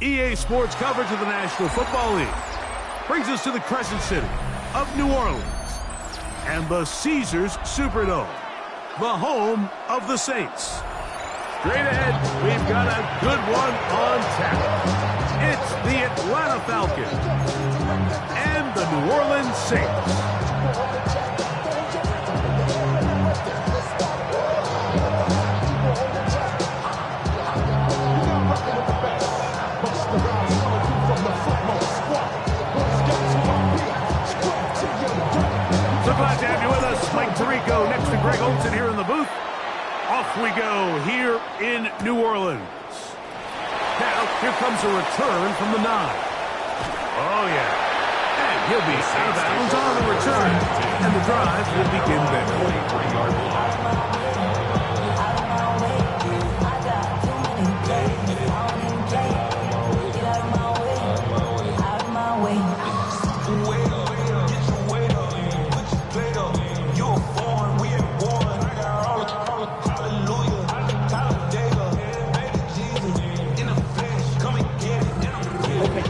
EA Sports coverage of the National Football League brings us to the Crescent City of New Orleans and the Caesars Superdome, the home of the Saints. Straight ahead, we've got a good one on tap. It's the Atlanta Falcons and the New Orleans Saints. So glad to have you with us. Mike Tirico next to Greg Olsen here in the booth. Off we go here in New Orleans. Now, here comes a return from the 9. Oh, yeah. And he'll be out of bounds on the return. And the drive will begin there.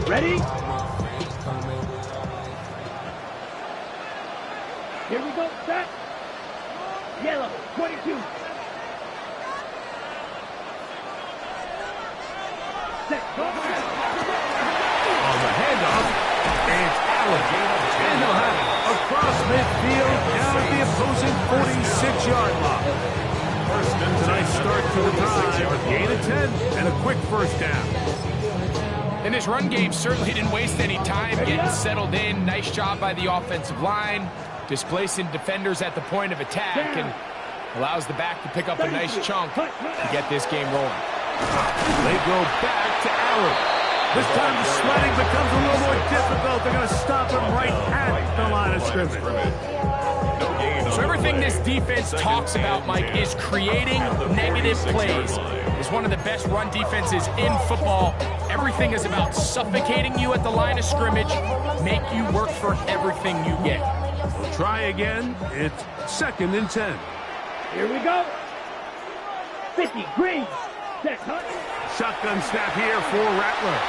Ready? Here we go, set. Yellow, 22. Set, go. On the handoff, it's Allen. And he'll have it across midfield down at the opposing 46-yard line. It's a nice start to the drive. Gain of 10 and a quick first down. And this run game certainly didn't waste any time getting settled in. Nice job by the offensive line, displacing defenders at the point of attack, and allows the back to pick up a nice chunk to get this game rolling. They go back to Allen. This time the sledding becomes a little more difficult. They're going to stop him right at the line of scrimmage. So everything this defense talks about, Mike, is creating negative plays. It's one of the best run defenses in football. Everything is about suffocating you at the line of scrimmage, make you work for everything you get. We'll try again. It's 2nd and 10. Here we go. 50, green. Set, cut. Shotgun snap here for Rattler.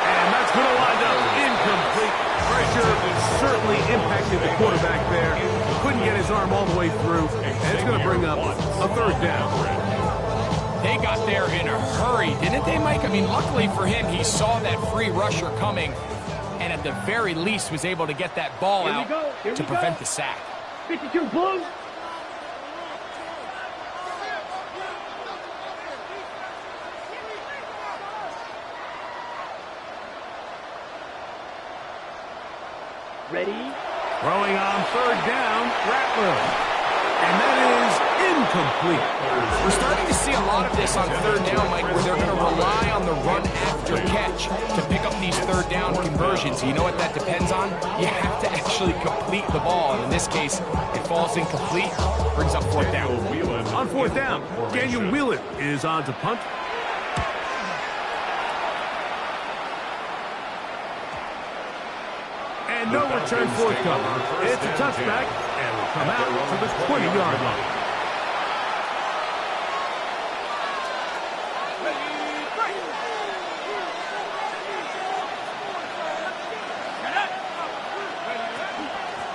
And that's going to wind up incomplete. Pressure certainly impacted the quarterback there. Couldn't get his arm all the way through. And it's going to bring up a 3rd down. They got there in a hurry, didn't they, Mike? I mean, luckily for him, he saw that free rusher coming and at the very least was able to get that ball out to prevent the sack. 52, blue. Ready? Throwing on 3rd down, Rattler. And that is incomplete. We're starting to see a lot of this on 3rd down, Mike, where they're going to rely on the run after catch to pick up these 3rd down conversions. You know what that depends on? You have to actually complete the ball. And in this case, it falls incomplete, brings up 4th down. On 4th down, Daniel Whelan is on to punt. And no return forthcoming. It's a touchback, and will come out to the 20-yard line.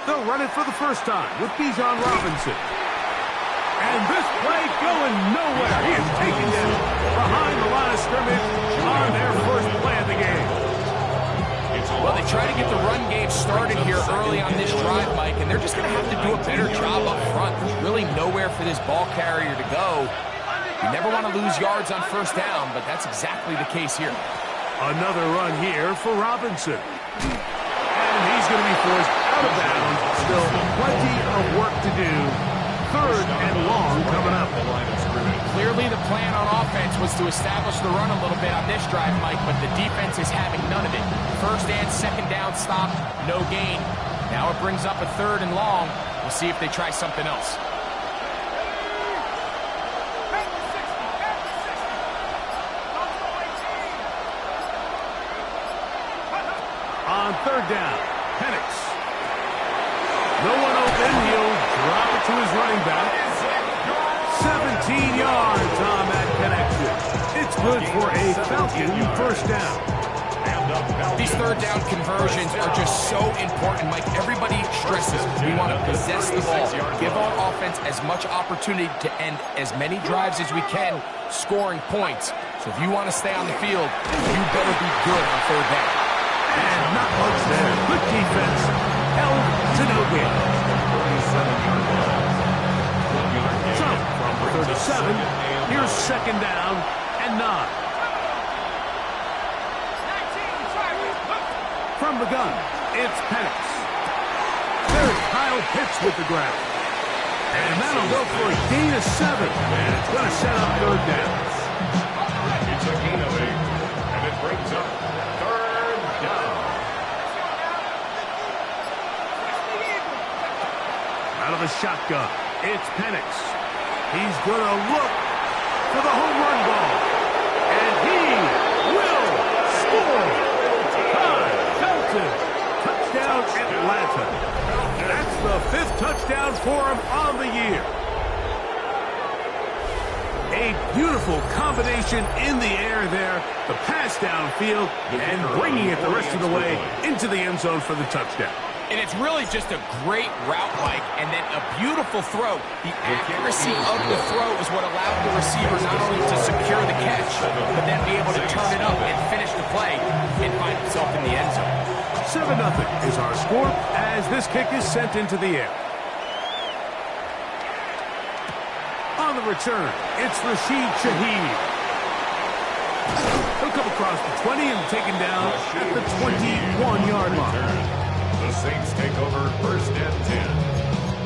They'll run it for the first time with Bijan Robinson. And this play going nowhere. He is taken down behind the line of scrimmage on their first play of the game. Well, they try to get the run game they've started here early on this drive, Mike, and they're just going to have to do a better job up front. There's really nowhere for this ball carrier to go. You never want to lose yards on first down, but that's exactly the case here. Another run here for Robinson. And he's going to be forced out of bounds. Still plenty of work to do. 3rd and long coming up. Clearly the plan on offense was to establish the run a little bit on this drive, Mike, but the defense is having none of it. 1st and 2nd down stop, no gain. Now it brings up a 3rd and long. We'll see if they try something else. On 3rd down, Penix. No one open. He'll drop it to his running back. 17 yards on that connection. It's good for a Falcon 1st down. These 3rd down conversions are just so important, Mike. Everybody stresses we want to possess the ball. Give our offense as much opportunity to end as many drives as we can, scoring points. So if you want to stay on the field, you better be good on 3rd down. And not much there. Good defense. Held to no gain. So, from 37, here's 2nd down and 9. From the gun, it's Penix. There's Kyle Pitts with the grab. And that'll go for a gain of 7. And it's going to set up 3rd down. It's a gain of 8. And it brings up 3rd down. Out of the shotgun, it's Penix. He's going to look for the home run ball. And he will score. Touchdown, Atlanta. That's the 5th touchdown for him on the year. A beautiful combination in the air there. The pass downfield and bringing it the rest of the way into the end zone for the touchdown. And it's really just a great route, Mike, and then a beautiful throw. The accuracy of the throw is what allowed the receiver not only to secure the catch, but then be able to turn it up and finish the play and find himself in the end zone. 7-0 is our score as this kick is sent into the air. On the return, it's Rashid Shaheed. He'll come across the 20 and taken down at the 21-yard line. The Saints take over 1st and 10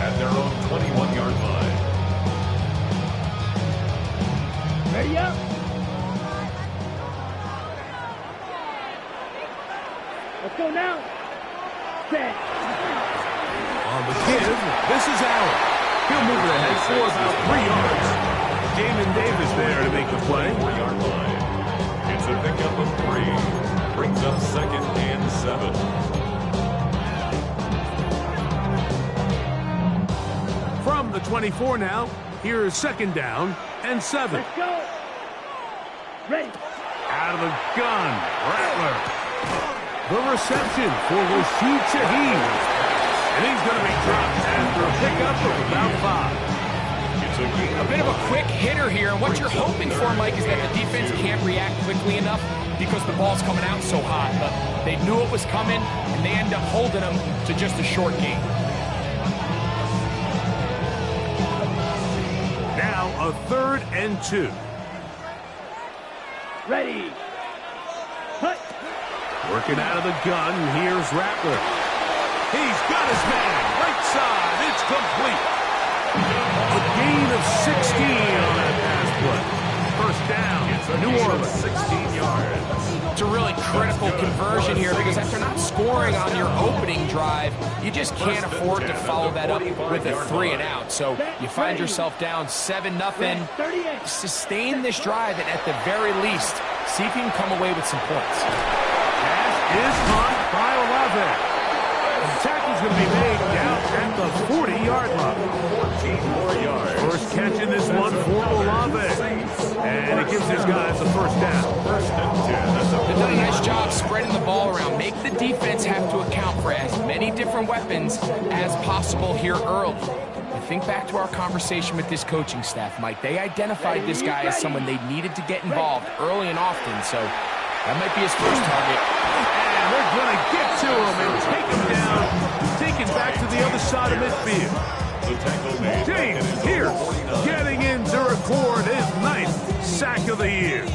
at their own 21-yard line. Ready up. Let's go now. Set. On the give, this is Allen. He'll move it ahead for about 3 yards. Jamin Davis there to make the play. 4-yard line. It's a pickup of 3. Brings up 2nd and 7. From the 24 now, here's 2nd down and 7. Let's go. Ready. Out of the gun, Rattler. The reception for Rashid Shaheed. And he's going to be dropped after a pickup of about 5. A bit of a quick hitter here, and what you're hoping for, Mike, is that the defense can't react quickly enough because the ball's coming out so hot. But they knew it was coming, and they end up holding them to just a short gain. Now a 3rd and 2. Ready. Hut. Working out of the gun, here's Rattler. He's got his man, right side, it's complete. A gain of 16 on that pass play. 1st down, New Orleans. 16 yards. It's a really critical conversion here because after not scoring on your opening drive, you just can't afford to follow that up with a 3 and out. So you find yourself down 7-0. Sustain this drive and at the very least, see if you can come away with some points. Pass is caught by Olave. The tackle's going to be made down at the 40-yard line. 14 more yards. First catch in this one for Olave. And it gives his guys the 1st down. 1st and 10. They've done a nice job spreading the ball around. Make the defense have to account for as many different weapons as possible here early. Think back to our conversation with this coaching staff, Mike. They identified this guy as someone they needed to get involved early and often, so that might be his first target. And they're going to get to him and take him down. side of midfield. The tackle made. James Pierce getting in to record his 9th sack of the year.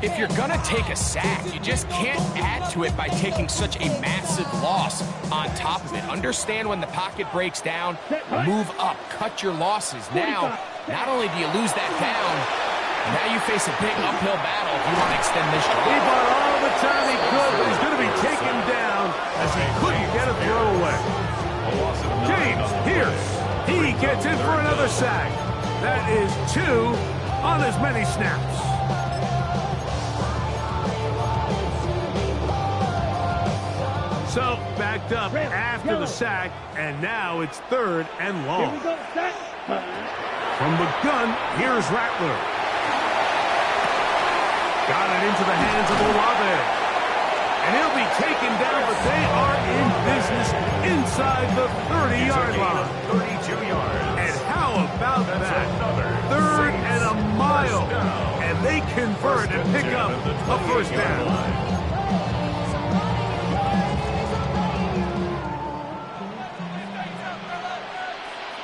If you're gonna take a sack, you just can't add to it by taking such a massive loss on top of it. Understand when the pocket breaks down, move up, cut your losses. Now, not only do you lose that down, now you face a big uphill battle if you want to extend this drive. He bought all the time he could, but he's going to be taken down as he couldn't get a throw away. James Pierce, he gets in for another sack. That is 2 on as many snaps. So, backed up after the sack, and now it's 3rd and long. From the gun, here's Rattler. Got it into the hands of Olave. And he'll be taken down, but they are in business inside the 30-yard line. 32 yards. And how about that? 3rd and a mile. And they convert and pick up a first down.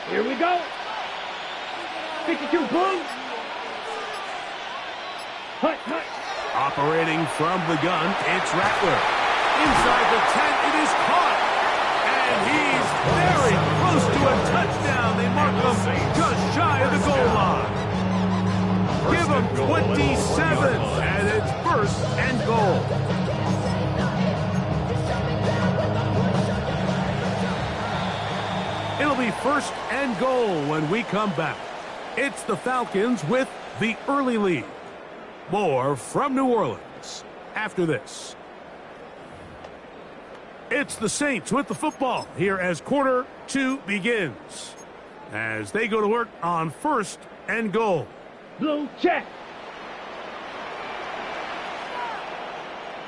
Here we go. 52 boom. Hut, hut. Operating from the gun, it's Rattler. Inside the 10, it is caught. And he's very close to a touchdown. They mark him just shy of the goal line. Give him 27, and it's 1st and goal. It'll be 1st and goal when we come back. It's the Falcons with the early lead. More from New Orleans after this. It's the Saints with the football here as quarter 2 begins. As they go to work on 1st and goal. Blue check.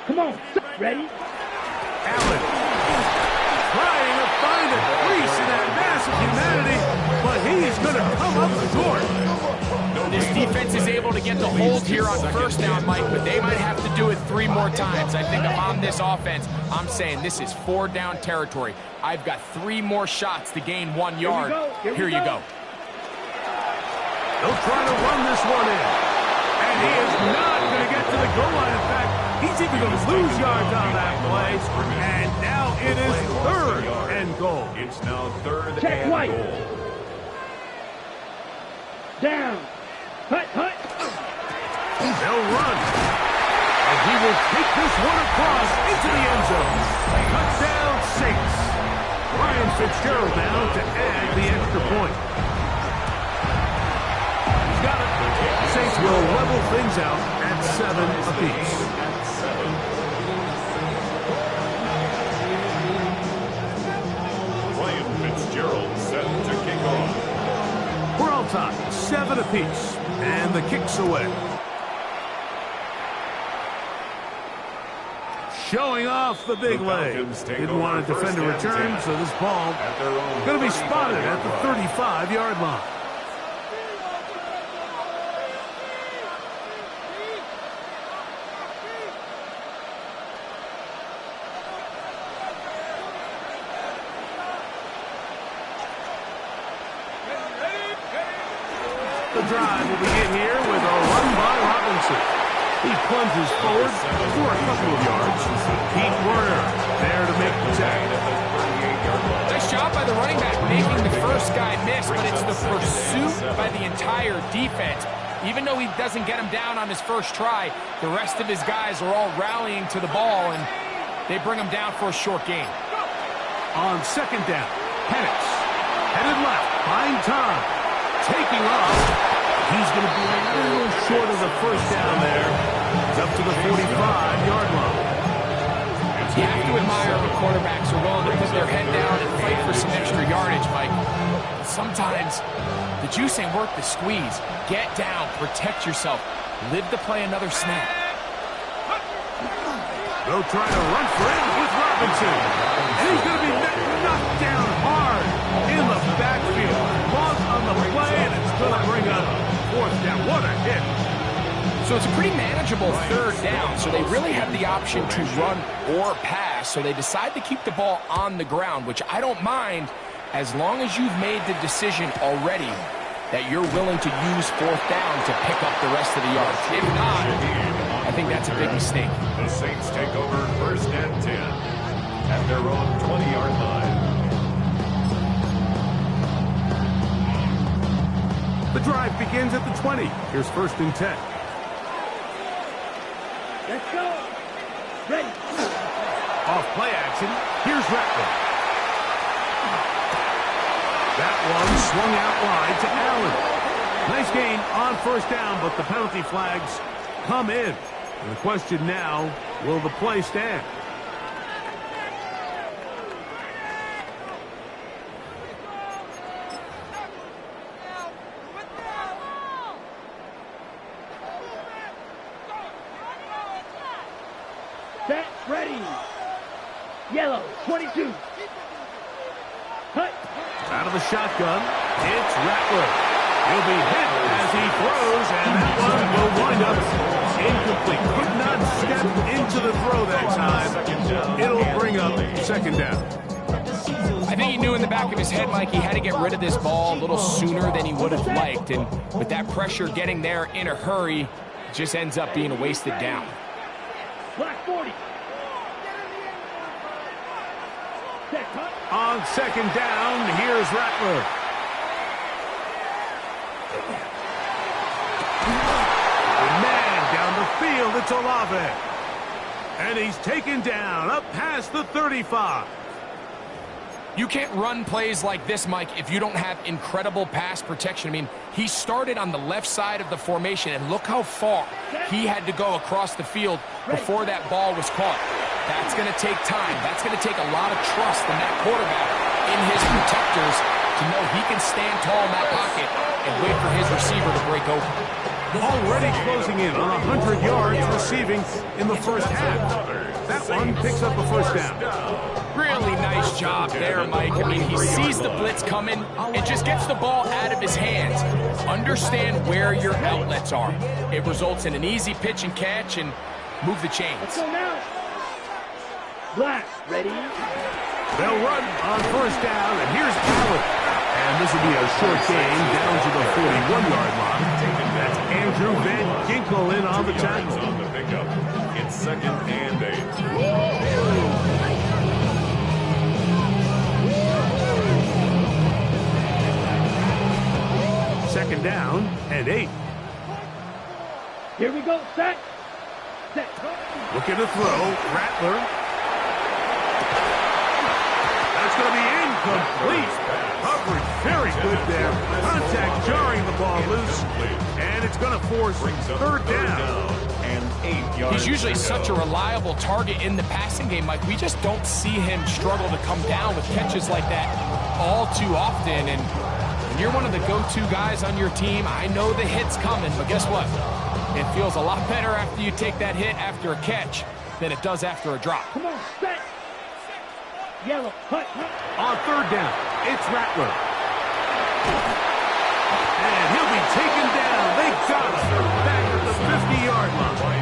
Come on. Ready? Allen trying to find a crease in that mass of humanity, but he's going to come up short. This defense is able to get the hold here on 1st down, Mike, but they might have to do it 3 more times. I think if I'm this offense, I'm saying this is 4 down territory. I've got 3 more shots to gain 1 yard. Here you go. They'll try to run this one in. And he is not going to get to the goal line. In fact, he's even going to lose yards on that play. And now it is 3rd and goal. It's now 3rd Check and white. goal. Down. Hut, hut. They'll run. And he will take this one across into the end zone. Touchdown, Saints. Ryan Fitzgerald now to add the extra point. He's got it. Saints will level things out at 7 apiece. Ryan Fitzgerald set to kick off. We're all tied, 7 apiece, and the kick's away. Showing off the big leg. Didn't want to defend a return, so this ball going to be spotted at the 35-yard line. The drive will begin here with a run by Robinson. He plunges forward for a couple of yards. Pete Werner there to make the tackle. Nice job by the running back making the first guy miss, but it's the pursuit by the entire defense. Even though he doesn't get him down on his first try, the rest of his guys are all rallying to the ball, and they bring him down for a short gain. On 2nd down, Penix headed left, buying time, taking off. He's going to be a little short of the first down there. It's up to the 45-yard line. You have to admire when quarterbacks are willing to put their head down and fight for some extra yardage, Mike. Sometimes the juice ain't worth the squeeze. Get down, protect yourself, live to play another snap. They'll try to run for it with Robinson. And he's going to be knocked down hard in the backfield. Loss on the play, and it's going to bring up 4th down. What a hit. So it's a pretty manageable 3rd down, so they really have the option to run or pass, so they decide to keep the ball on the ground, which I don't mind as long as you've made the decision already that you're willing to use fourth down to pick up the rest of the yards. If not, I think that's a big mistake. The Saints take over 1st and 10 at their own 20-yard line. The drive begins at the 20. Here's 1st and 10. Let's go. Ready. Off play action. Here's Rattler. That one swung out wide to Allen. Nice gain on 1st down, but the penalty flags come in. And the question now, will the play stand? Set. Ready. Yellow. 22. Cut. Out of the shotgun, it's Rattler. He'll be hit as he throws, and that one will wind up incomplete. Could not step into the throw that time. It'll bring up 2nd down. I think he knew in the back of his head, Mike, he had to get rid of this ball a little sooner than he would have liked. And with that pressure getting there in a hurry, it just ends up being a wasted down. Black 40. Set. Cut. On 2nd down, here's Rattler. Man down the field, it's Olave. And he's taken down up past the 35. You can't run plays like this, Mike, if you don't have incredible pass protection. I mean, he started on the left side of the formation, and look how far he had to go across the field before that ball was caught. That's going to take time. That's going to take a lot of trust in that quarterback, in his protectors, to know he can stand tall in that pocket and wait for his receiver to break open. Already closing in on 100 yards receiving in the 1st half. That one picks up a 1st down. Really nice job there, Mike. I mean, he sees the blitz coming and just gets the ball out of his hands. Understand where your outlets are. It results in an easy pitch and catch and move the chains. Let's go now. Black. Ready. They'll run on 1st down, and here's Allen. And this will be a short gain down to the 41-yard line. That's Andrew Van Ginkel in on the tackle. On the pickup. It's 2nd and 8. 2nd down and 8. Here we go. Set. Set. Looking to throw. Rattler. That's going to be incomplete. Coverage very good there. Contact jarring the ball loose. And it's going to force 3rd down. And 8 yards. He's usually such a reliable target in the passing game, Mike. We just don't see him struggle to come down with catches like that all too often. And when you're one of the go-to guys on your team, I know the hit's coming, but guess what? It feels a lot better after you take that hit after a catch than it does after a drop. Come on. Set. Yellow. Cut. On 3rd down, it's Rattler. And he'll be taken down. They got him back at the 50-yard line. By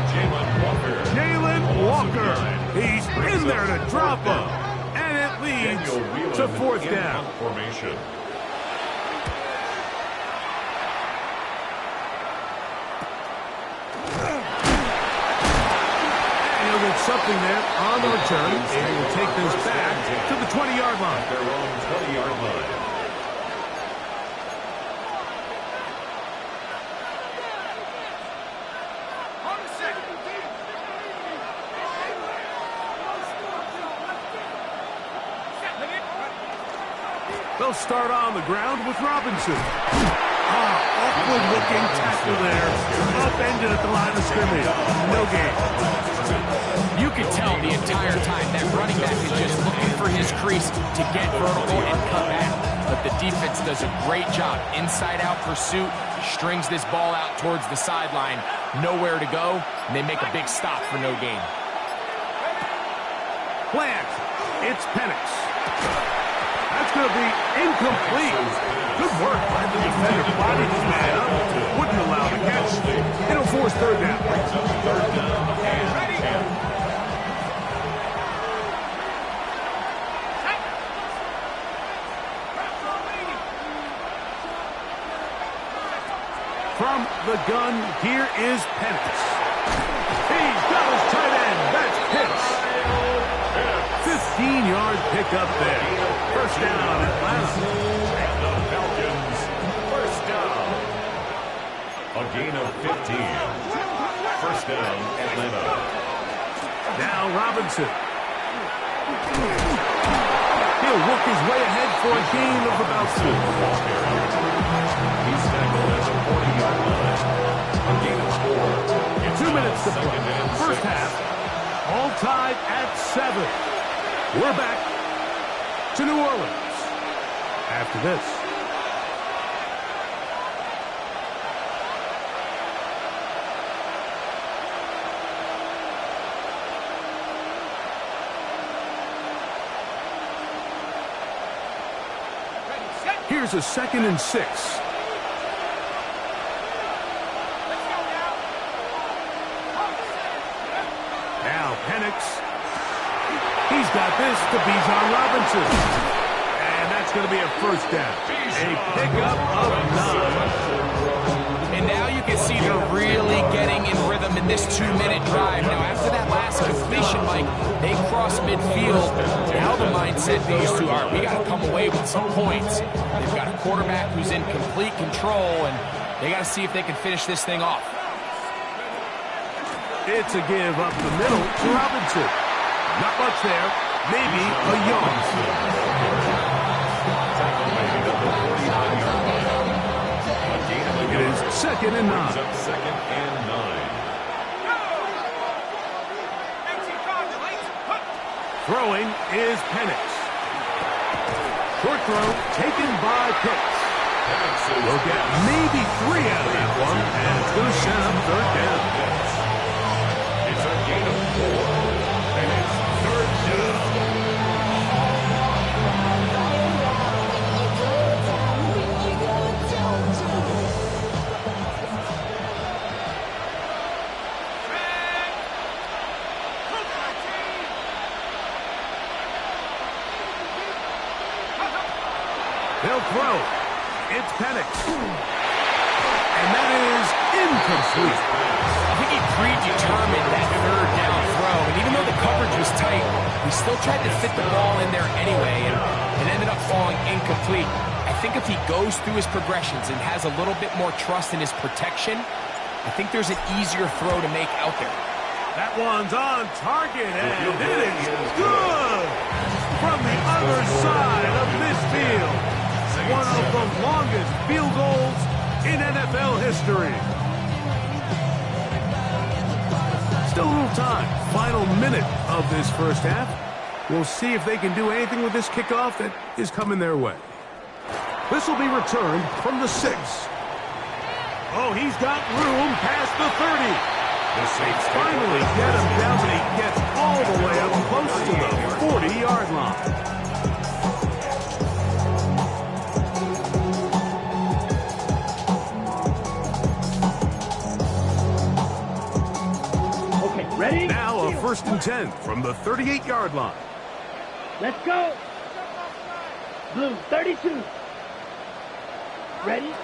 Jalen Walker. He's in there to drop him. And it leads to 4th down. Formation. He'll get something there on the return. Able to take this back to the 20-yard line. Their own 20-yard line. They'll start on the ground with Robinson. Awkward-looking tackle there. Upended at the line of scrimmage. No gain. You can tell the entire time that running back is just looking for his crease to get vertical and cut back. But the defense does a great job. Inside-out pursuit, strings this ball out towards the sideline. Nowhere to go, and they make a big stop for no gain. Plant. It's Penix. That's going to be incomplete. Good work by the defender. Bodied his man up. Wouldn't allow the catch. It'll force 3rd down. From the gun, here is Penix. He's got his tight end. That's Pitts. 15-yard pickup there. First down, Atlanta. And the Falcons, first down. A gain of 15. First down, Atlanta. Now Robinson. He'll work his way ahead for a gain of about 2. He's tackled at the 40-yard line. A gain of 4. 2 minutes to play. First half. All tied at 7. We're back to New Orleans after this. Here's a 2nd and 6. Now Penix. He's got this to Bijan Robinson. And that's going to be a first down. A pickup of 9. And now you can see they're really getting in rhythm in this 2-minute drive. Now, after that last completion, Mike, they cross midfield. Now the mindset these two are, we got to come away with some points. They've got a quarterback who's in complete control, and they got to see if they can finish this thing off. It's a give up the middle to Robinson. Not much there. Maybe a yard. It is 2nd and 9. Second and 9. Throwing is Penix. Short throw taken by Pitts. We'll get maybe 3 out of that one, and it's going to set up 3rd down. It's a gain of 4. And it's 3rd down. They'll throw. It's Penix. And that is incomplete. I think he predetermined that 3rd down throw, and even though the coverage was tight, he still tried to fit the ball in there anyway, and it ended up falling incomplete. I think if he goes through his progressions and has a little bit more trust in his protection, I think there's an easier throw to make out there. That one's on target, and it is good from the other side of this field. One of the longest field goals in NFL history. Still a little time. Final minute of this first half. We'll see if they can do anything with this kickoff that is coming their way. This will be returned from the 6. Oh, he's got room past the 30. The Saints finally get him down, but he gets all the way up close to the 40-yard line. Ready? Now a 1st and 10 from the 38-yard line. Let's go. Blue, 32. Ready?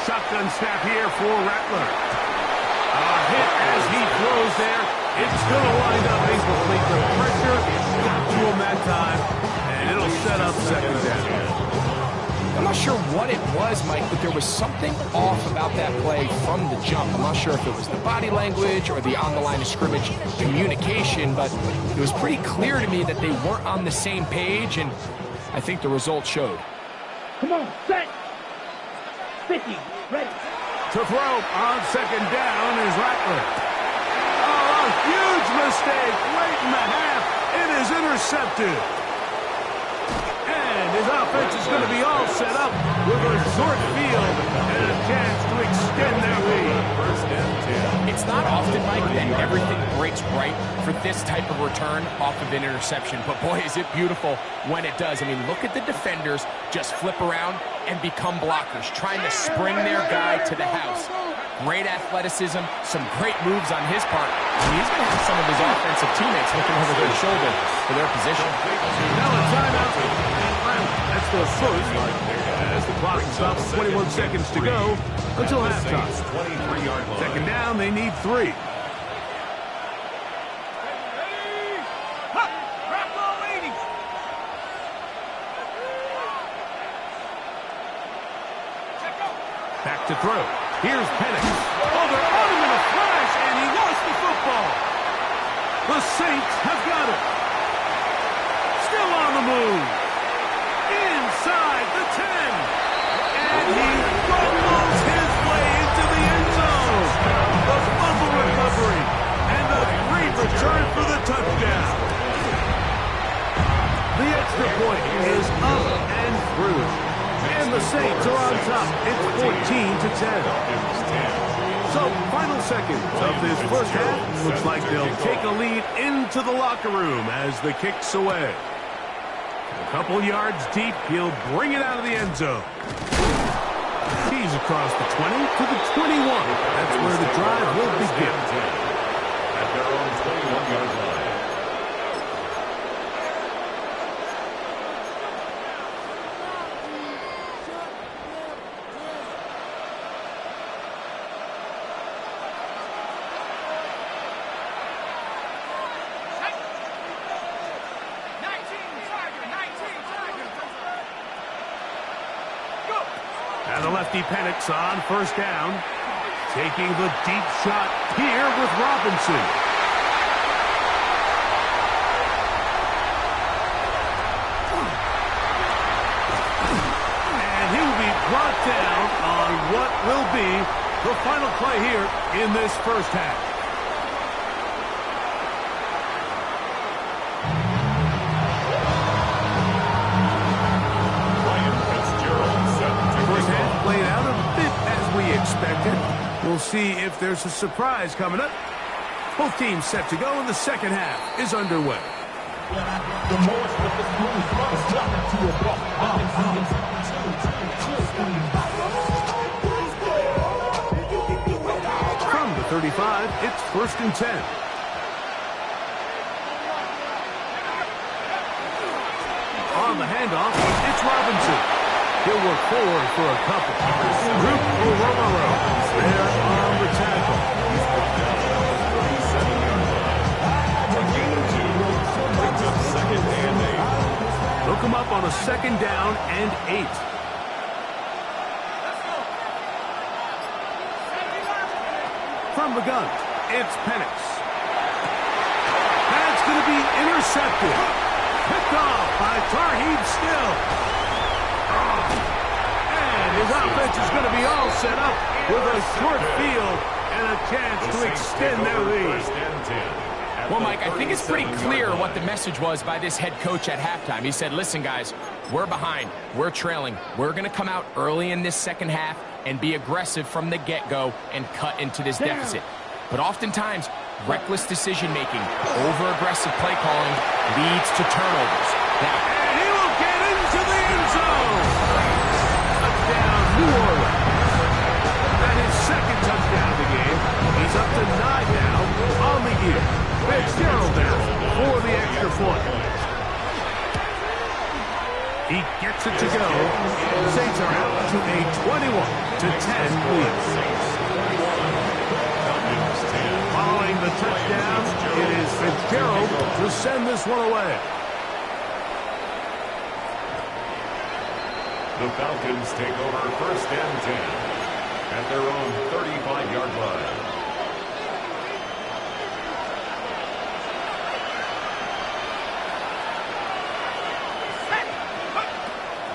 Shotgun snap here for Rattler. A hit as he throws there. It's going to wind up incomplete. The pressure got to him that time, and it'll set up 2nd down. I'm not sure what it was, Mike, but there was something off about that play from the jump. I'm not sure if it was the body language or the on-the-line of scrimmage communication, but it was pretty clear to me that they weren't on the same page, and I think the result showed. Come on, set. 50, ready. To throw on 2nd down is Rattler. Oh, a huge mistake late in the half. It is intercepted. And his offense is going to be all set up with a short field and a chance to extend their lead. 1st and 10. It's not often, Mike, that everything breaks right for this type of return off of an interception. But boy, is it beautiful when it does. I mean, look at the defenders just flip around and become blockers, trying to spring their guy to the house. Great athleticism, some great moves on his part. And he's going to have some of his offensive teammates looking over their shoulder for their position. Now a timeout. That's the first as The clock stops, 21 seconds to go until halftime. 23-yard line. Second down, they need 3. Back to throw. Here's Penix. Oh, they're on him in a flash, and he lost the football. The Saints have got it. Still on the move. Inside the 10. And he fumbles his way into the end zone. The fumble recovery. And the great return for the touchdown. The extra point is up and through. And the Saints are on top. It's 14-10. So, final seconds of this first half. Looks like they'll take a lead into the locker room as the kick's away. A couple yards deep, he'll bring it out of the end zone. He's across the 20 to the 21. That's where the drive will begin. At their own 21-yard line. And the lefty Penix on first down. Taking the deep shot here with Robinson. And he will be brought down on what will be the final play here in this first half. Played out a bit as we expected. We'll see if there's a surprise coming up. Both teams set to go, and the second half is underway. From the 35, it's 1st and 10. On the handoff, it's Robinson. He'll work forward for a couple. Root Romero there on the tackle. Second and 8. Look him up on a 2nd down and 8. From the gun, it's Penix. That's going to be intercepted. Picked off by Tarheeb Still. And his offense is going to be all set up with a short field and a chance to extend their lead. Well, Mike, I think it's pretty clear what the message was by this head coach at halftime. He said, listen, guys, we're behind. We're trailing. We're going to come out early in this second half and be aggressive from the get-go and cut into this deficit. But oftentimes, reckless decision-making, over-aggressive play calling leads to turnovers. Now, and he will get into the end zone. Touchdown, New Orleans. That is 2nd touchdown of the game. He's up to 9 now on the year. Fitzgerald down for the extra point. He gets it to go. Saints are out to a 21-10 lead. Following the touchdown, it is Fitzgerald to send this one away. The Falcons take over 1st and 10 at their own 35-yard line.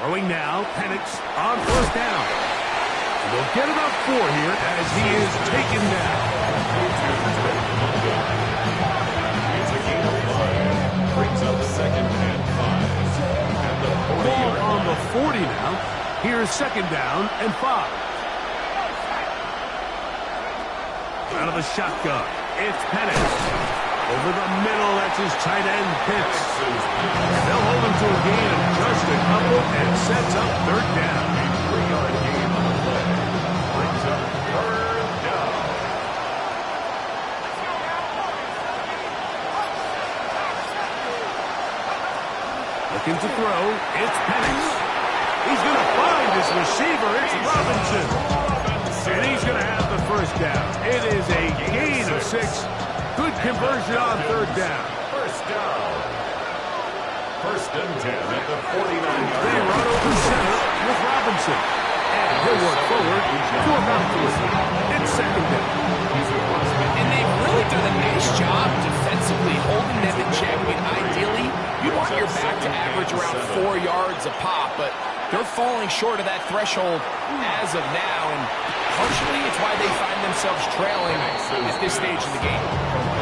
Throwing now, Penix on 1st down. They'll get about 4 here as he is taken down. It's a gain of 5. Brings up 2nd and 5. At the 40 Ball on the 40 now. Here's 2nd down and 5. Out of the shotgun, it's Penix. Over the middle, that's his tight end, Pitts. They'll hold him to a gain of just a couple and sets up 3rd down. A 3-yard gain on the play. Brings up 3rd down. Looking to throw, it's Penix. He's going to find his receiver. It's Robinson. And he's going to have the first down. It is a gain of 6. Good conversion on third down. First down. First and 10 at the 49-yard They line. run over center with Robinson. And he'll work forward to about 3. It's second down. And they've really done a nice job defensively holding them in check. I mean, ideally, you want your back to average around 4 yards a pop, but they're falling short of that threshold as of now, and partially it's why they find themselves trailing at this stage of the game.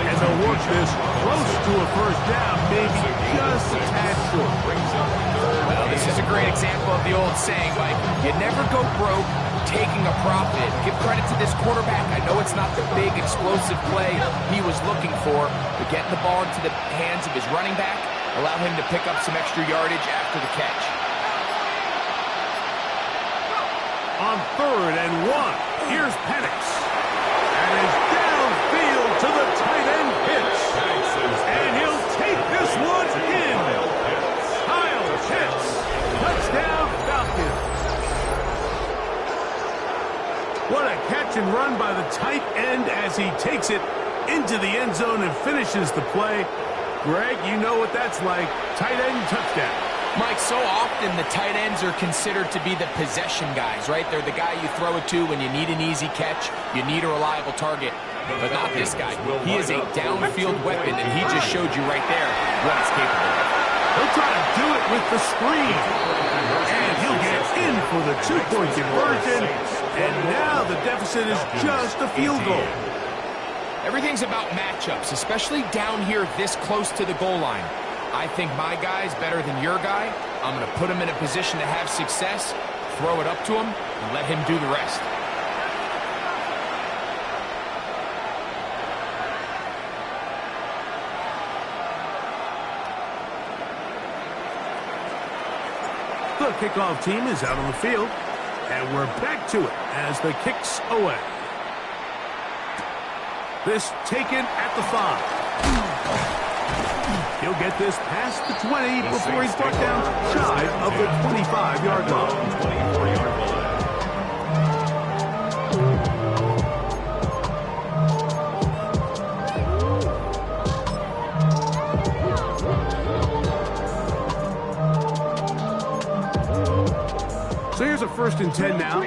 And they'll work this close to a first down, maybe just a tad short. Well, this is a great example of the old saying, Mike, you never go broke taking a profit. Give credit to this quarterback. I know it's not the big explosive play he was looking for, but getting the ball into the hands of his running back allow him to pick up some extra yardage after the catch. On 3rd and 1, here's Penix. And is downfield to the tight end Pitts. And he'll take this one in. Kyle Pitts. Touchdown Falcons. What a catch and run by the tight end as he takes it into the end zone and finishes the play. Greg, you know what that's like. Tight end touchdown. Mike, so often the tight ends are considered to be the possession guys, right? They're the guy you throw it to when you need an easy catch, you need a reliable target. But not this guy. He is a downfield weapon, and he just showed you right there what he's capable of. He'll try to do it with the screen. And he'll get in for the 2-point conversion. And now the deficit is just a field goal. Everything's about matchups, especially down here this close to the goal line. I think my guy's better than your guy. I'm going to put him in a position to have success, throw it up to him, and let him do the rest. The kickoff team is out on the field, and we're back to it as the kick's away. This taken at the 5. He'll get this past the 20 before he's brought down shy of the 25-yard line. 24-yard line. So here's a 1st and 10 now.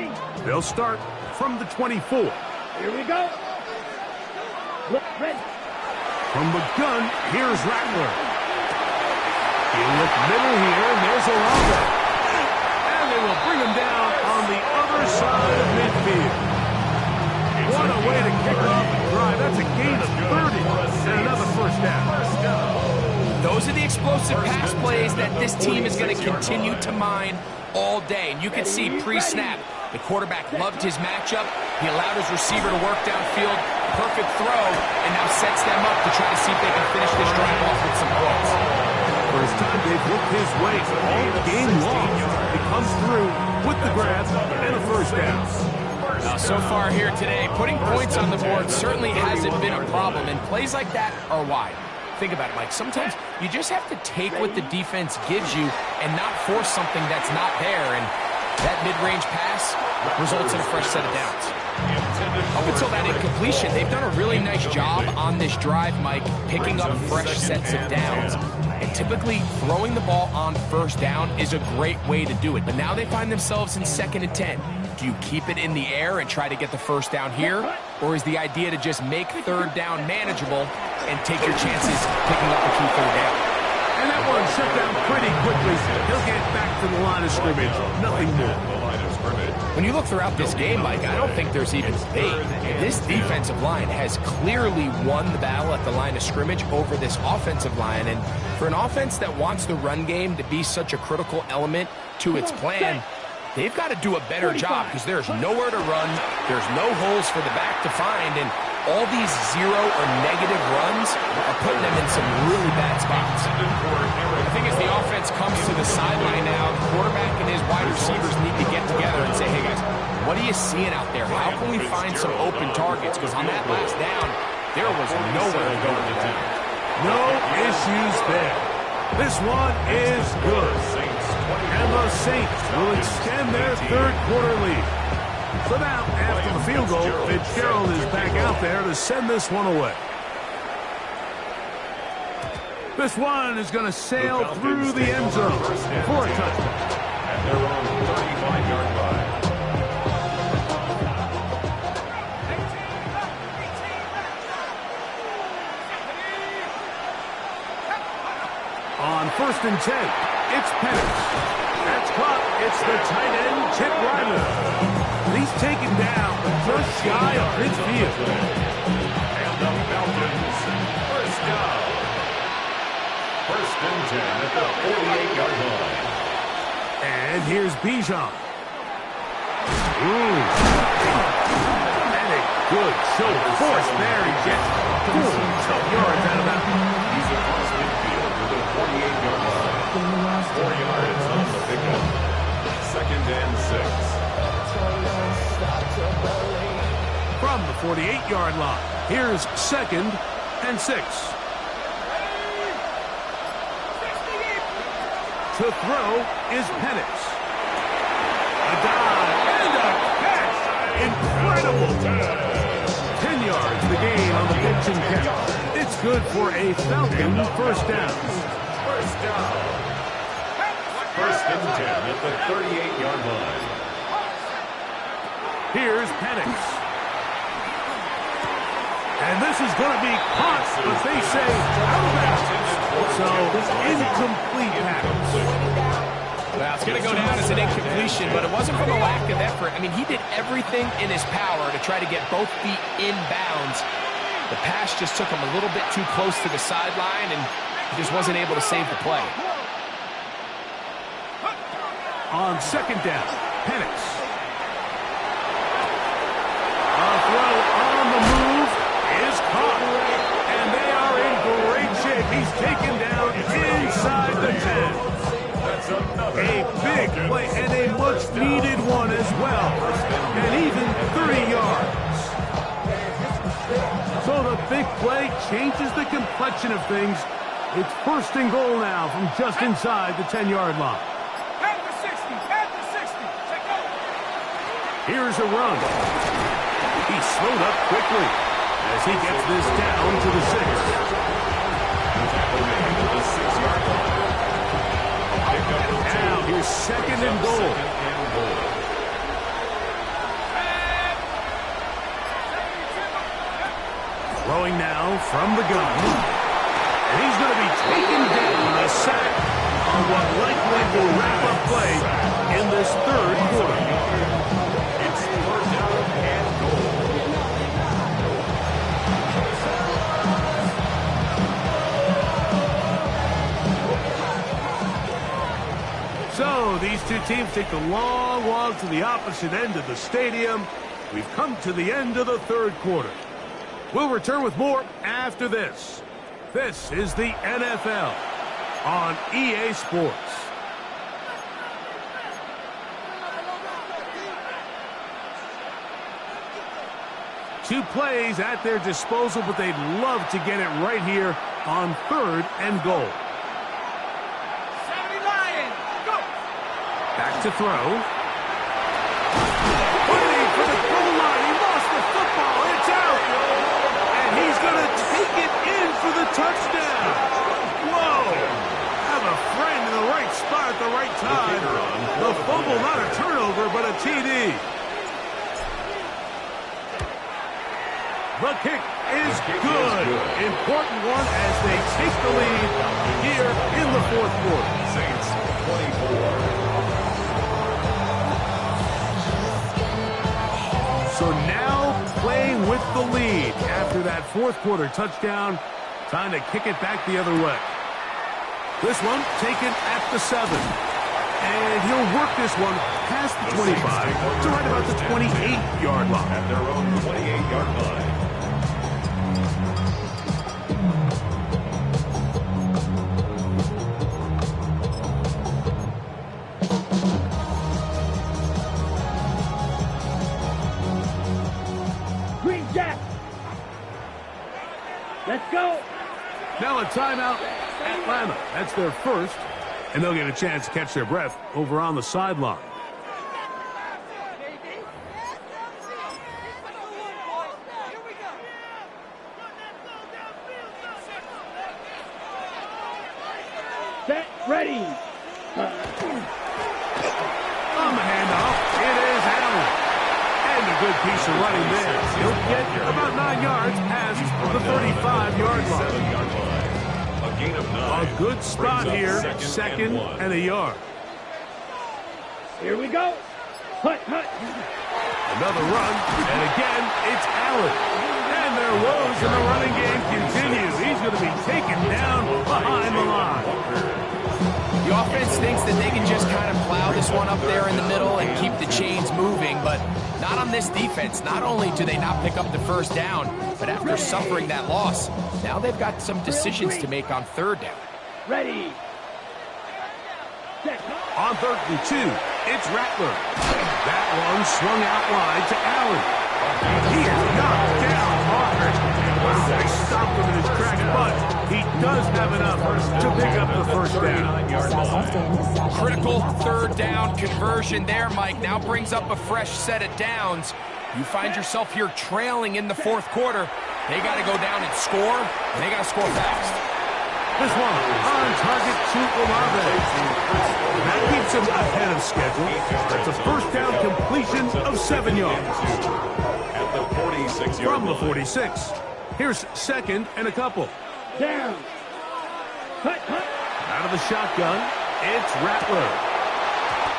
They'll start from the 24. Here we go. Look, red. From the gun, here's Rattler. He'll look middle here, and there's Olave. And they will bring him down on the other side of midfield. What a way to kick off the drive. That's a gain of 30 and another first down. Those are the explosive pass plays that this team is going to continue to mine all day. And you can see pre-snap, the quarterback loved his matchup. He allowed his receiver to work downfield. Perfect throw, and now sets them up to try to see if they can finish this drive off with some points. First time they've looked his way all game long. He comes through with the grab and a first down. Now, so far here today, putting points on the board certainly hasn't been a problem, and plays like that are why. Think about it, Mike. Sometimes you just have to take what the defense gives you and not force something that's not there, and that mid-range pass results in a fresh set of downs. Up until that incompletion, they've done a really nice job on this drive, Mike, picking up fresh sets of downs. And typically, throwing the ball on first down is a great way to do it. But now they find themselves in 2nd and 10. Do you keep it in the air and try to get the first down here? Or is the idea to just make 3rd down manageable and take your chances picking up a key 3rd down? And that one shut down pretty quickly. He'll get back to the line of scrimmage. Nothing more. When you look throughout this game, Mike, I don't think there's even debate. This defensive line has clearly won the battle at the line of scrimmage over this offensive line. And for an offense that wants the run game to be such a critical element to its plan, they've got to do a better job because there's nowhere to run. There's no holes for the back to find. And all these 0 or negative runs are putting them in some really bad spots. I think as the offense comes to the sideline now, the quarterback and his wide receivers need to get together and say, hey guys, what are you seeing out there? How can we find some open targets? Because on that last down, there was nowhere to go with the team. No issues there. This one is good. And the Saints will extend their third quarter lead. So now, after the field goal, Fitzgerald is back out there to send this one away. This one is going to sail through the end zone for a touchdown. At their own 35-yard line. On 1st and 10, it's Penix. That's caught. It's the tight end, Chip Ryder. He's taken down just shy of midfield. And the Falcons, first down. 1st and 10 at the 48-yard line. And here's Bijan. Ooh. And a good show of force there. He gets 4 tough yards out of that. He's across midfield to the 48-yard line. 4 yards on the pickup. 2nd and 6. From the 48-yard line, here's 2nd and 6. To throw is Penix. A dive and a catch. Incredible. 10 yards the gain on the pitch and catch. It's good for a Falcon first down. First down. 1st and 10 at the 38-yard line. Here's Penix. And this is going to be caught, but they say out of bounds. So, incomplete pass. Well, it's going to go down as an incompletion, but it wasn't from a lack of effort. I mean, he did everything in his power to try to get both feet in bounds. The pass just took him a little bit too close to the sideline, and he just wasn't able to save the play. On 2nd down, Penix. A throw on the move is caught. And they are in great shape. He's taken down inside the 10. A big play and a much-needed one as well. And even 30 yards. So the big play changes the complexion of things. It's 1st and goal now from just inside the 10-yard line. Here's a run. He slowed up quickly as he gets this down to the 6. The 6-yard line. Now here's 2nd and goal. Throwing now from the gun. And he's going to be taken down, a sack on what likely will wrap up play in this third quarter. It's 4th down and goal. So these two teams take the long walk to the opposite end of the stadium. We've come to the end of the third quarter. We'll return with more after this. This is the NFL on EA Sports. Two plays at their disposal, but they'd love to get it right here on 3rd and goal. Back to throw. Waiting for the goal line. He lost the football. It's out. And he's going to take it in for the touchdown. Whoa. Have a friend in the right spot at the right time. The fumble, not a turnover, but a TD. The kick is good. Important one as they take the lead here in the 4th quarter. Saints 24. So now playing with the lead after that 4th quarter touchdown. Time to kick it back the other way. This one taken at the 7. And he'll work this one past the 25 to right about the 28-yard line. At their own 28-yard line. Let's go. Now a timeout, Atlanta. That's their first. And they'll get a chance to catch their breath over on the sideline. Set, ready. On the handoff, it is Allen. And a good piece of running there. He'll get about 9 yards past the 35-yard line. A good spot here, second and a yard. Here we go. Hut, hut. Another run, and again, it's Allen. And their woes in the running game continue. He's going to be taken down behind the line. The offense thinks that they can just kind of plow this one up there in the middle and keep the chains moving, but not on this defense. Not only do they not pick up the first down, but after suffering that loss, now they've got some decisions to make on third down. Ready. Set. On 3rd and 2, it's Rattler. That one swung out wide to Allen. He is knocked down hard. Wow, they stopped him in his tracks, but he does have enough to pick up the first down. Critical third down conversion there, Mike. Now brings up a fresh set of downs. You find yourself here trailing in the 4th quarter. They got to go down and score, and they got to score fast. This one on target to Olave. That keeps him ahead of schedule. That's a first down completion of 7 yards. From the 46. Here's second and a couple. Down. Hut, hut. Out of the shotgun, it's Rattler.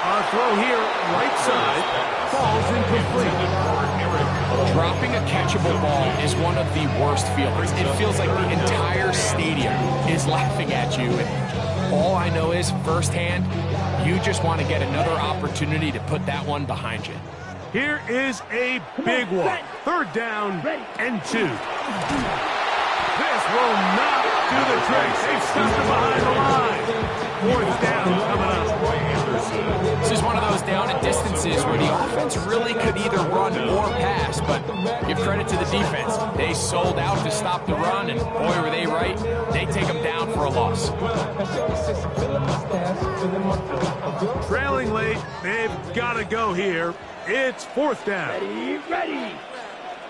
A throw here, right side, falls incomplete. Dropping a catchable ball is one of the worst feelings. It feels like the entire stadium is laughing at you. And all I know is, firsthand, you just want to get another opportunity to put that one behind you. Here is a big one. 3rd down and 2. This will not do the trick. They've stuck it behind the line. 4th down coming up. This is one of those down and distances where the offense really could either run or pass, but give credit to the defense. They sold out to stop the run, and boy, were they right. They take them down for a loss. Trailing late, they've got to go here. It's 4th down. Ready, ready.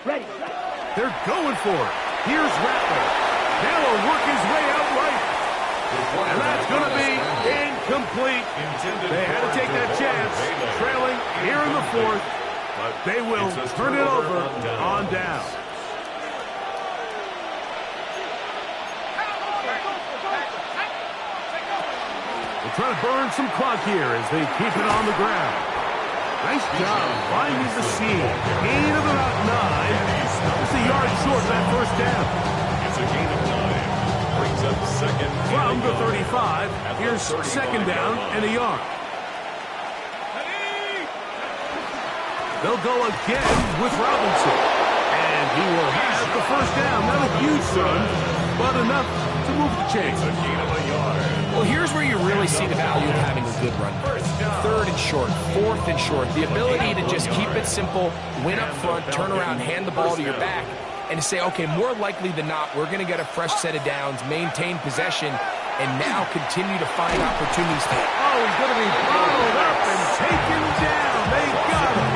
Ready. They're going for it. Here's Rattler. Now will work his way out right. And that's going to be incomplete. They had to take that chance, trailing here in the 4th, but they will turn it over on down. They're trying to burn some clock here as they keep it on the ground. Nice job finding the seam. Gain of about 9. Just a yard short of that first down. It's a gain of 9. Brings up second. From the 35, here's second down and a yard. They'll go again with Robinson. And he will have the first down. Not a huge run, but enough to move the chains. A gain of a yard. Well, here's where you really see the value of having a good run. 3rd and short, 4th and short. The ability to just keep it simple, win up front, turn around, hand the ball to your back, and to say, okay, more likely than not, we're going to get a fresh set of downs, maintain possession, and now continue to find opportunities. Oh, he's going to be bottled up and taken down. They got him.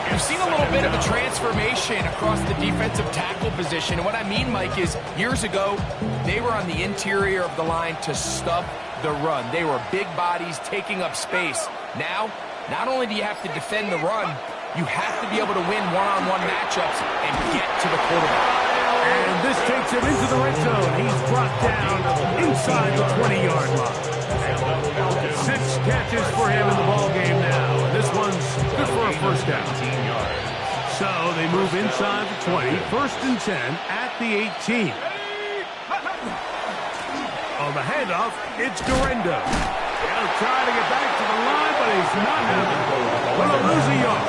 You've seen a little bit of a transformation across the defensive tackle position. And what I mean, Mike, is years ago, they were on the interior of the line to stop the run. They were big bodies taking up space. Now, not only do you have to defend the run, you have to be able to win one-on-one matchups and get to the quarterback. And this takes him into the red zone. He's brought down inside the 20-yard line. 6 catches for him in the ballgame now. And this one's good for a first down. So they move inside the 20. 1st and 10 at the 18. On the handoff, it's Durendo. He'll try to get back to the line, but he's not going to lose a yard.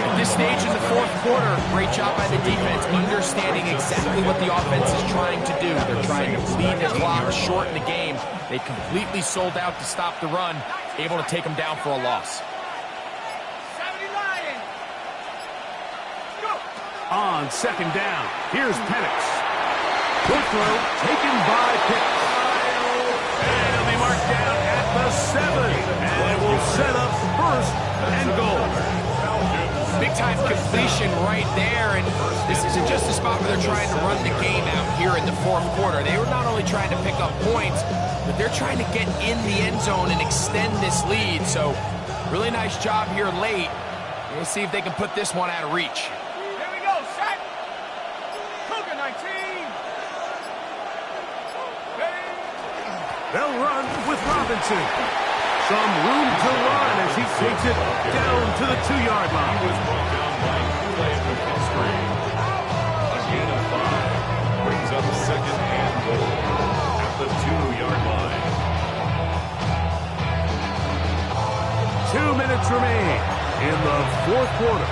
At this stage in the 4th quarter, great job by the defense, understanding exactly what the offense is trying to do. They're trying to bleed the clock, shorten the game. They completely sold out to stop the run, able to take them down for a loss. On 2nd down, here's Penix. Good throw taken by Pitts. big-time completion right there, and this isn't just a spot where they're trying to run the game out here in the fourth quarter. They were not only trying to pick up points, but they're trying to get in the end zone and extend this lead. So really nice job here late. Let's see if they can put this one out of reach. Here we go, set. Cougar 19. They'll run with Robinson. Some room to run as he takes it down to the 2-yard line. He was brought down by Kool-Aid McKinstry. A gain of 5 brings up second and goal at the 2-yard line. 2 minutes remain in the fourth quarter.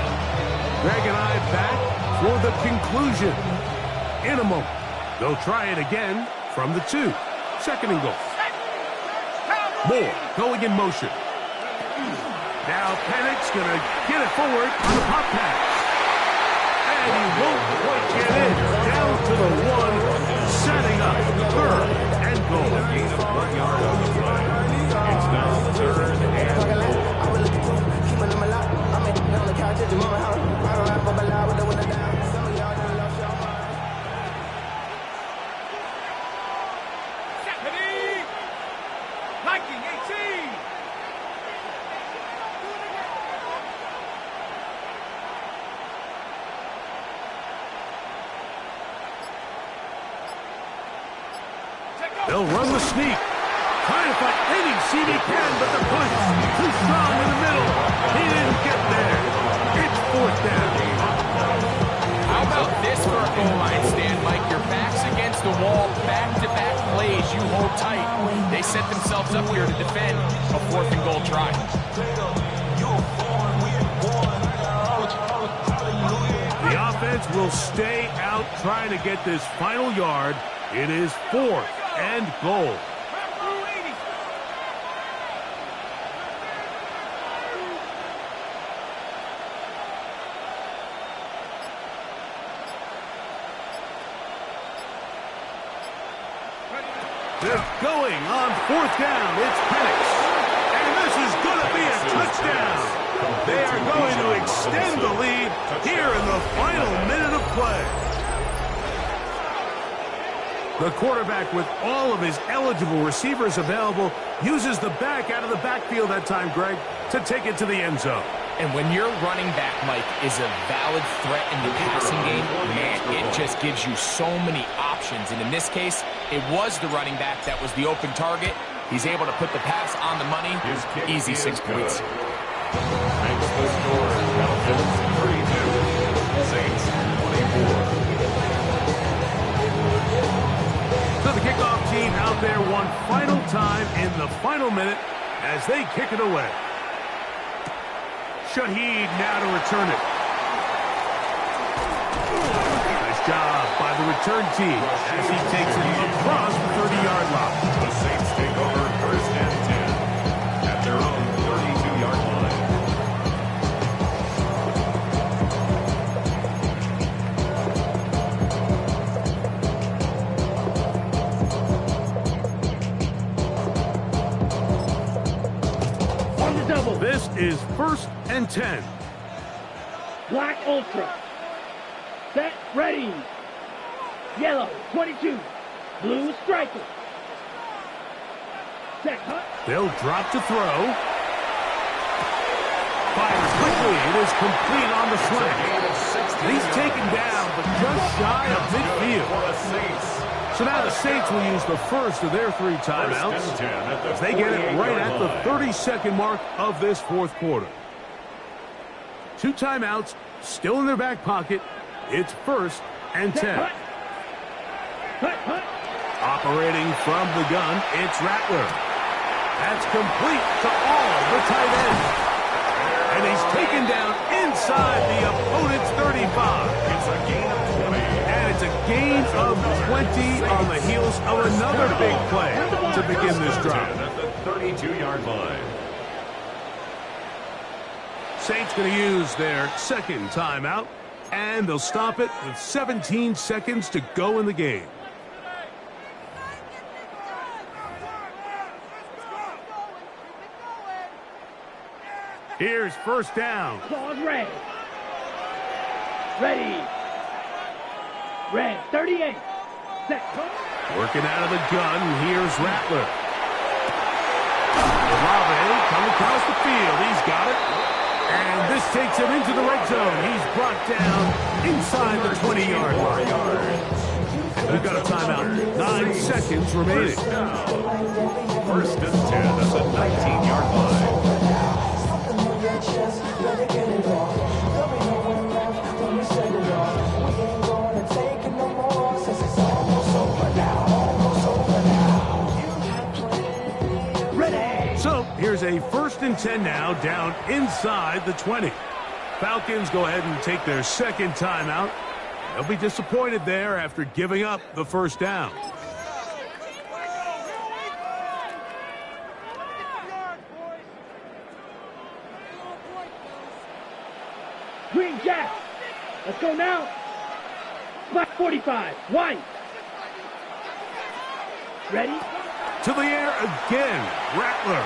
Greg and I back for the conclusion. In a moment, they'll try it again from the 2. Second and goal. Moore going in motion. Now Pennick's going to get it forward on the pop pass. And he won't quite get in. Down to the 1, setting up third and goal. A gain of 1 yard on the play. It's now third and goal. They'll run the sneak. Trying to find any seam he can, but the push too strong in the middle. He didn't get there. It's fourth down. How about this for a goal line stand, Mike? Your back's against the wall, back-to-back plays. You hold tight. They set themselves up here to defend a 4th and goal try. The offense will stay out trying to get this final yard. It is 4th and goal. They're going on 4th down. It's Penix. And this is going to be a touchdown. They are going to extend the lead here in the final minute of play. The quarterback, with all of his eligible receivers available, uses the back out of the backfield that time, Greg, to take it to the end zone. And when your running back, Mike, is a valid threat in the passing game, man, it just gives you so many options. And in this case, it was the running back that was the open target. He's able to put the pass on the money. Easy 6 points. Makes the score. Falcons 32. Saints 24. So the kickoff team out there one final time in the final minute as they kick it away. Shaheed now to return it. Nice job by the return team as he takes it across the 30-yard line. The Saints take over 1st and 10 at their own 32-yard line. On the double. This is 1st and 10. Black Ultra. Set, ready. Yellow, 22. Blue striker. Set, cut. They'll drop to throw. Fires quickly. It is complete on the slant. And he's taken down, but just shy of midfield. For the Saints. So now the Saints will use the first of their 3 timeouts. As they get it right at the 32nd mark of this fourth quarter. 2 timeouts still in their back pocket. It's 1st and 10. Operating from the gun, it's Rattler. That's complete to all the tight ends. And he's taken down inside the opponent's 35. It's a gain of 20. And it's a gain of 20 on the heels of another big play to begin this drive. At the 32-yard line. Saints going to use their 2nd timeout, and they'll stop it with 17 seconds to go in the game. Here's 1st down. Claws red. Ready. Red 38. Set. Working out of the gun, here's Rattler. Olave coming across the field. He's got it. And this takes him into the red zone. He's brought down inside the 20-yard line. We've got a timeout. 9 seconds remaining. First and 10 at the 19-yard line. So here's a first and 10 now, down inside the 20. Falcons go ahead and take their second timeout. They'll be disappointed there after giving up the first down. Green Jack. Let's go now. Black 45. White. Ready? To the air again, Rattler.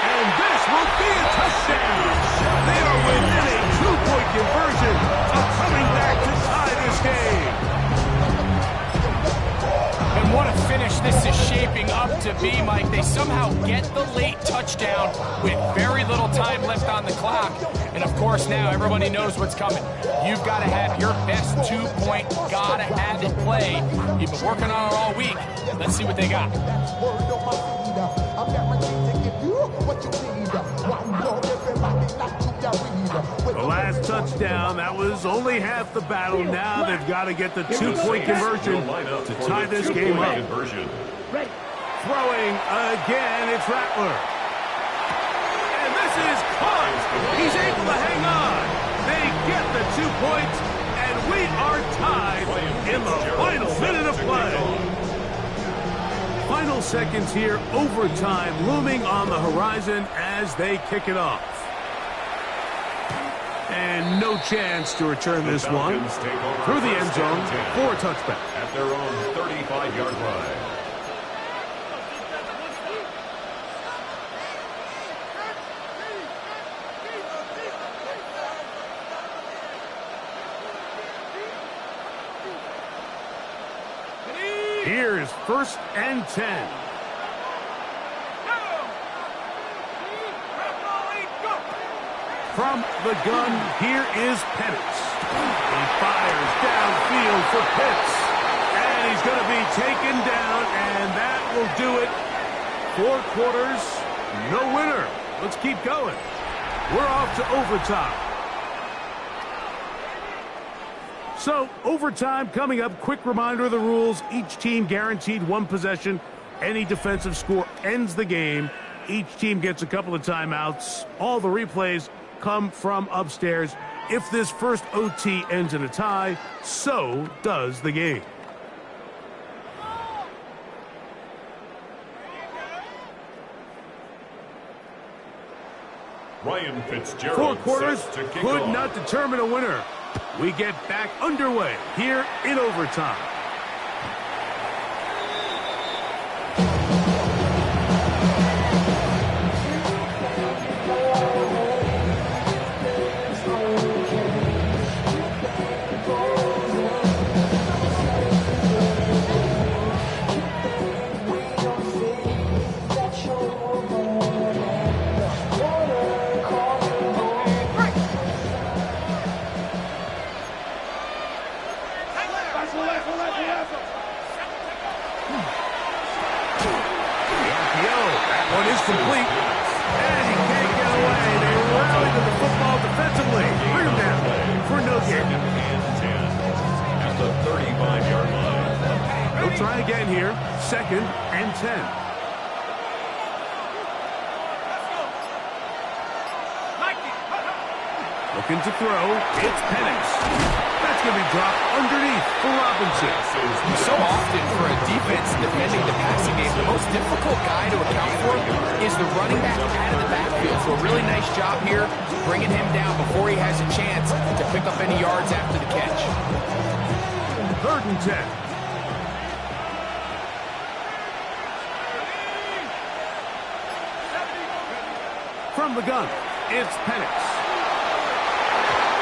And this will be a touchdown. They are within a 2-point conversion of coming back to tie this game. And what a finish this is shaping up to be, Mike. They somehow get the late touchdown with very little time left on the clock. And, of course, now everybody knows what's coming. You've got to have your best 2-point, got to have it play. You've been working on it all week. Let's see what they got. The last touchdown, that was only half the battle. Now they've got to get the 2-point conversion to tie this game up. Throwing again, it's Rattler. And this is caught. He's able to hang on. They get the 2 points, and we are tied in the final minute of play. Final seconds here, overtime looming on the horizon as they kick it off. And no chance to return this one through the end zone for a touchback. At their own 35-yard line. Here's first and 10. From the gun, here is Penix. He fires downfield for Pitts. And he's going to be taken down, and that will do it. 4 quarters, no winner. Let's keep going. We're off to overtime. So, overtime coming up. Quick reminder of the rules. Each team guaranteed 1 possession. Any defensive score ends the game. Each team gets a couple of timeouts. All the replays come from upstairs. If this first OT ends in a tie, so does the game. Ryan Fitzgerald 4 quarters could not determine a winner. We get back underway here in overtime. Complete. And he can't get away. They rally to the football defensively. Bring him down for no gain. At the 35-yard line. They'll try again here. Second and 10. Looking to throw. It's Penix. That's going to be dropped underneath for Robinson. So often for a defense defending the passing game, the most difficult guy to account for is the running back out of the backfield. So a really nice job here bringing him down before he has a chance to pick up any yards after the catch. Third and 10. From the gun, it's Penix.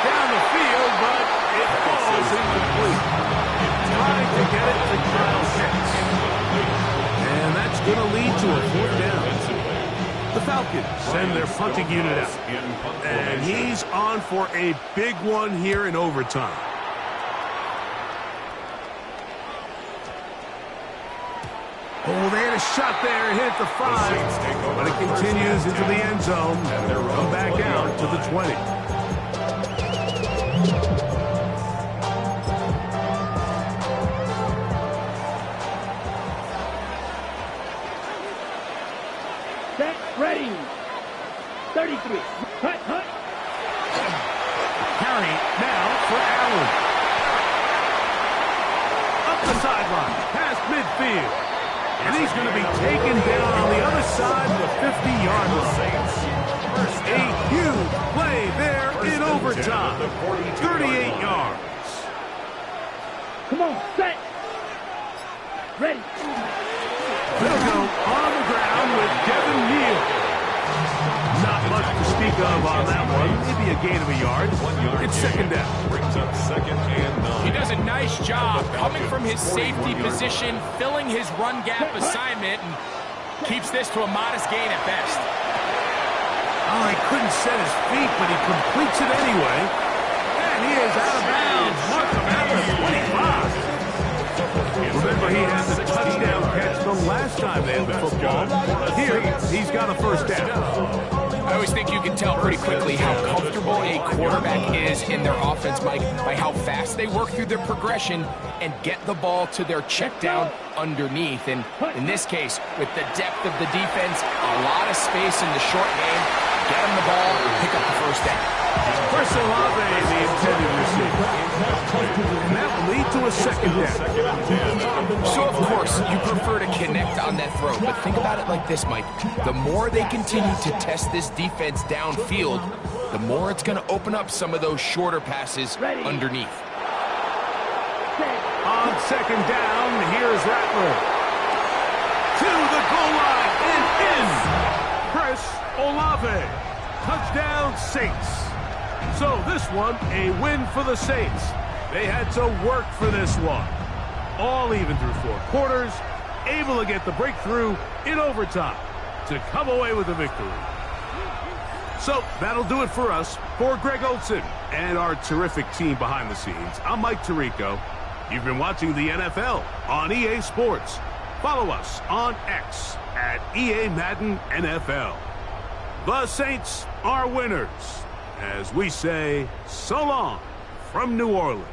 Down the field, but it falls incomplete. Trying to get it to Kyle Pitts. And that's going to lead to a 4th down. The Falcons send their punting unit out. And he's on for a big one here in overtime. Oh, they had a shot there, hit the 5, but it continues into the end zone. Come back out to the 20. Set, ready. 33. Hut. Carry now for Allen. Up the sideline, past midfield. And he's going to be taken down on the other side of the 50-yard line. A huge play there in overtime. 38 yards. Come on, set. Ready. They'll go on the ground with Devin Neal. Not much to speak of on that one. Maybe a gain of a yard. It's 2nd down. Brings up 2nd and 9. He does a nice job coming from his safety position, filling his run gap assignment, and keeps this to a modest gain at best. Oh, he couldn't set his feet, but he completes it anyway. And he is out of bounds. Mark him out at 25. Remember, he had the touchdown catch the last time they had the football. Here, he's got a 1st down. I always think you can tell pretty quickly how comfortable a quarterback is in their offense, Mike, by how fast they work through their progression and get the ball to their check down underneath. And in this case, with the depth of the defense, a lot of space in the short game, get them the ball, pick up the 1st down. Chris Olave, the intended receiver. And that will lead to a 2nd down. So, of course, you prefer to connect on that throw. But think about it like this, Mike. The more they continue to test this defense downfield, the more it's going to open up some of those shorter passes underneath. On 2nd down, here's Rattler. To the goal line and in. Chris Olave. Touchdown, Saints. So this one, a win for the Saints. They had to work for this one. All even through 4 quarters, able to get the breakthrough in overtime to come away with a victory. So that'll do it for us. For Greg Olson and our terrific team behind the scenes, I'm Mike Tirico. You've been watching the NFL on EA Sports. Follow us on X at EA Madden NFL. The Saints are winners, as we say so long from New Orleans.